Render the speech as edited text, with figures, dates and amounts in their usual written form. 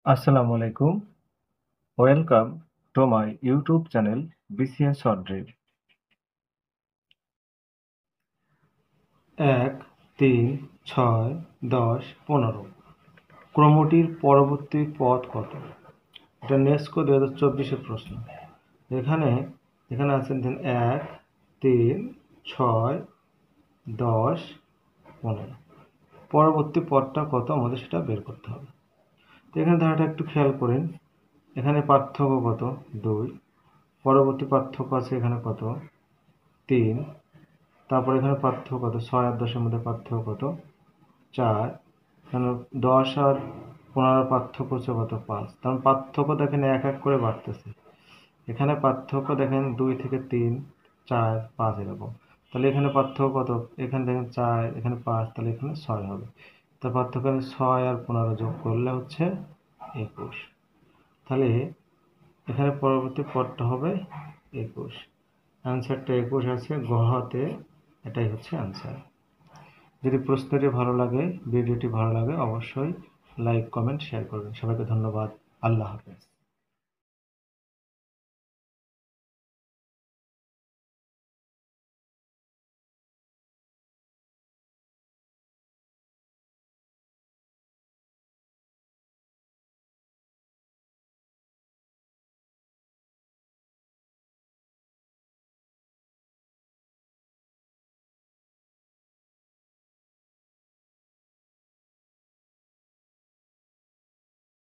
আসসালামু আলাইকুম। Welcome to my YouTube channel BCS short drill. 1, 3, 6, 10, 15 ক্রমটির পরবর্তী পদ কত? এটা নেস্কো 2024-এর প্রশ্ন। এখানে আছে 1, 3, 6, 10, 15 পরবর্তী পদটা কত আমাদের সেটা বের করতে হবে। তো এখানে ধারাটা একটু খেয়াল করেন, এখানে পার্থক্য কত? 2। পরবর্তী পার্থক্য আছে এখানে কত? 3। তারপর এখানে পার্থক্য কত? 6 আর 10-এর মধ্যে পার্থক্য কত? 4। এখানে 10 আর 15 পার্থক্য হচ্ছে কত? 5। কারণ পার্থক্য দেখেন এক এক করে বাড়তেছে। এখানে পার্থক্য দেখেন 2 থেকে 3, 4, 5 এরকম। তাহলে এখানে পার্থক্য কত? এখানে দেখেন 4, এখানে 5, তাহলে এখানে 6 হবে। তার পার্থক্য 6 আর 15 যোগ করলে হচ্ছে 21। তাহলে এখানে পরবর্তী পদটা হবে 21। অ্যান্সারটা 21 আছে গহতে, এটাই হচ্ছে অ্যান্সার। যদি প্রশ্নটি ভালো লাগে, ভিডিওটি ভালো লাগে, অবশ্যই লাইক, কমেন্ট, শেয়ার করবেন। সবাইকে ধন্যবাদ। আল্লাহ হাফেজ।